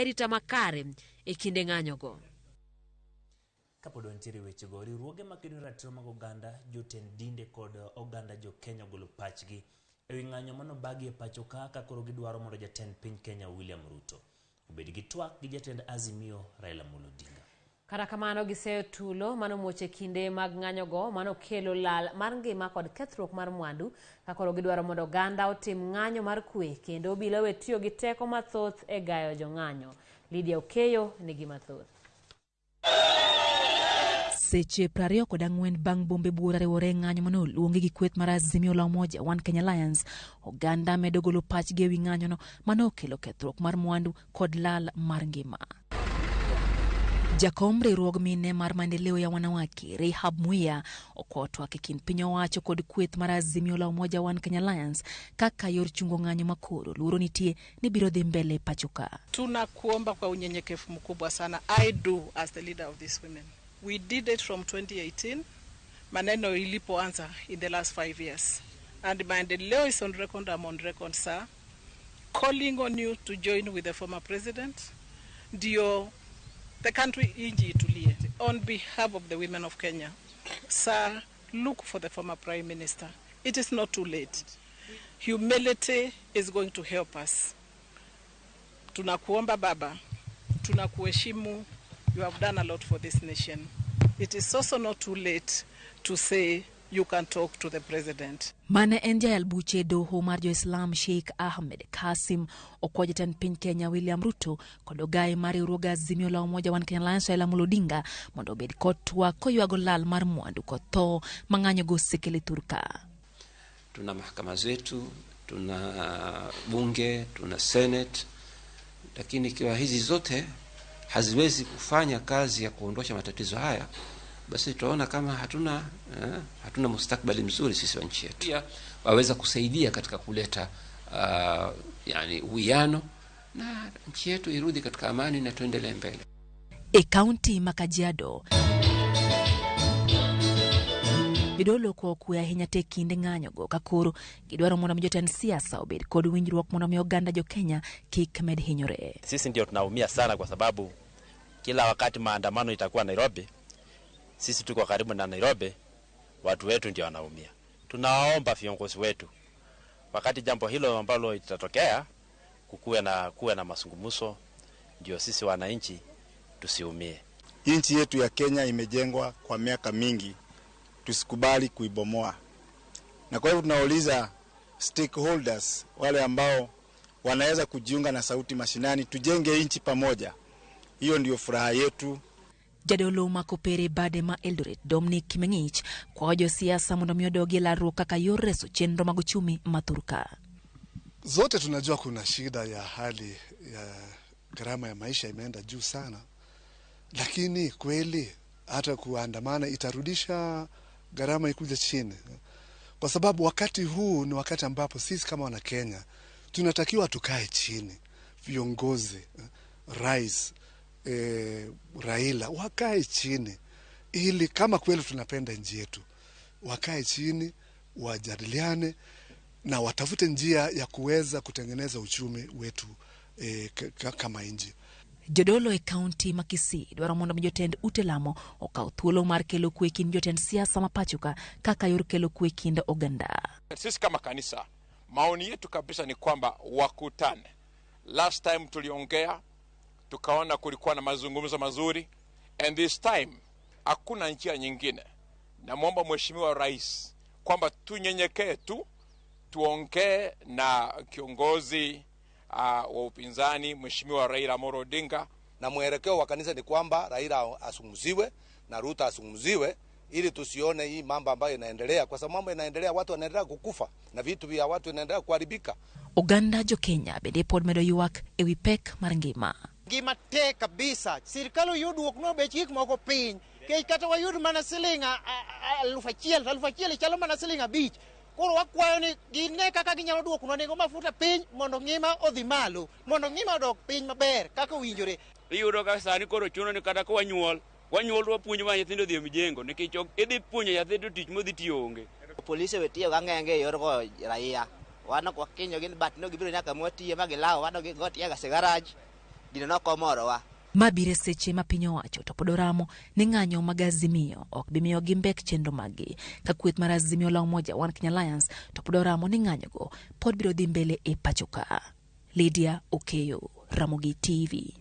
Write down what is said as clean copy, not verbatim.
arita makare e kinde ng'anyogo. Kapod wantiere wechego, riwruoge makedo ratiro mag oganda, jotend dinde kod oganda jo Kenya ogolo pachgi ewi ng'anyo manobagi e pacho ka koro gidwaro mondo jatend piny Kenya William Ruto obed gi twak gi jatend Azimio Raila Amolo Odinga. Kata kamano giseyo tulo manomuoche kinde mag ng'anyogo manokelo lal mar ngima kod kethruok mar mwandu ka koro gidwaro mondo oganda otim ng'anyo mar kwe kendo obila we tiyo gi teko mathoth e gayo jong'anyo. Lydia Keyo nigi mathoth. Seche 24 bang' bombe buora riwore ng'anyo manoluongi gi kweth mar Azimio la Umoja One Kenya Alliance, oganda medo golo pachgi ewi ng'anyono manokelo kethruok mar mwandu kod lal mar ngima. Jakom riwruog mine mar maendeleo ya wanawake Rehab Muya okotwak e kind piny owacho kod kweth mar Azimio la Umoja One Kenya Alliance kaka yor chungo ng'anyo makoro luoro nitie ni biro dhi mbele pachoka. Tunakuomba kwa unyenyekevu mkubwa sana. I do as the leader of these women. We did it from 2018. Maneno ilipoanza in the last 5 years. And maendeleo is on record, I'm on record, sir. Calling on you to join with the former president. Ndio the country inji itulie. On behalf of the women of Kenya, sir, look for the former prime minister. It is not too late. Humility is going to help us. Tunakuomba baba, tunakuheshimu. You have done a lot for this nation. It is also not too late to say you can talk to the president. Mane en jayal buche doho mar jo-Islam Sheikh Ahmed Kasim okwayo jatend piny Kenya William Ruto kod ogai mar riwruog Azimio la Umoja One Kenya Alliance Raila Amolo Odinga mondo obed kod twak koywago lal mar mwandu kod tho ma ng'anyogo osekelo thurka. Tuna mahakama zetu, tuna bunge, tuna senate, lakini ikiwa hizi zote haziwezi kufanya kazi ya kuondosha matatizo haya, basi tunaona kama hatuna mustakabali mzuri sisi wa nchi yetu. Pia waweza kusaidia katika kuleta uwiano na nchi yetu irudi katika amani na tuendelee mbele. Kaunti Makajiado bidolo ko kuya hinyate kinde ng'anyogo kakoro gidwaro mondo jotend siasa obed kod winjruok mondo oganda jo Kenya kik med hinyore. Sisi ndio tunaumia sana kwa sababu kila wakati maandamano itakuwa Nairobi, sisi tuko karibu na Nairobi, watu wetu ndio wanaumia. Tunaomba viongozi wetu wakati jambo hilo ambalo itatokea kuwe na mazungumzo ndio sisi wananchi tusiumie. Nchi yetu ya Kenya imejengwa kwa miaka mingi, tusikubali kuibomoa. Na kwa hivyo tunauliza stakeholders, wale ambao wanaweza kujiunga na sauti mashinani, tujenge nchi pamoja. Hiyo ndio furaha yetu. Jadolo makopere badema Eldoret Dominic Kimengich kwa jo siasa mondo miodogi la ruka kayoreso chenro maguchumi maturka. Zote tunajua kuna shida ya hali ya gharama ya maisha imeenda juu sana. Lakini kweli hata kuandamana itarudisha gharama ikuje chini. Kwa sababu wakati huu ni wakati ambapo sisi kama wana Kenya tunatakiwa tukae chini. Viongozi, rais, Raila wakae chini ili kama kweli tunapenda nchi yetu, wakae chini, wajadiliane na watafute njia ya kuweza kutengeneza uchumi wetu kama nchi. Jodolo e kaunti Makisi dwaro mondo jotend utelamo okaw thuolo mar kelo kwe kind jotend siasa mapachuka kaka yor kelo kwe kind oganda. Sisi kama kanisa maoni yetu kabisa ni kwamba wakutane. Last time tuliongea tukaona kulikuwa na mazungumzo mazuri, and this time hakuna njia nyingine. Namuomba Mheshimiwa Rais kwamba tunyenyekee tuongee na kiongozi wa upinzani Mheshimiwa Raila Amolo Odinga. Na mwelekeo wa kanisa ni kwamba Raila asungumziwe na Ruto asungumziwe ili tusione hii mambo ambayo inaendelea, kwa sababu mambo inaendelea, watu wanaendelea kukufa na vitu vya watu inaendelea kuharibika. Oganda jo Kenya bende pod medo yuak ewi pek mar ngima. Gima tek kabisa sirkal oyud duokno be chik moko piny kech kata wayud mana silinga 1,000 chalo mana silinga 5. Koro wakwayo ni gine kaka ginyalo duokno nengo mafuta piny mondo ngima odhi malo, mondo ngima odok piny maber kaka winjore. Iyudo ka sani koro chuno ni kata ko wanyuol to puonjo ma nyithindo dhi mijengo nikech idhi puonjo nyithindo tich modhi tiyo onge. Polisi wetiyo gang'enge yor go raia. Wana kwa Kenya gin bat no gibiro nyaka mwatiye magilawo wano gigotiye ga garage. dino nokomorowa. Mabire seche ma piny owacho to pod oramo ni ng'anyo mag Azimio ok bi miyo gi mbek chenro maggi. Ka kweth mar Azimio la Umoja One Kenya Alliance to pod oramo ni ng'anyogo pod biro dhi mbele e pacho ka. Lydia Okeyo, Ramogi TV.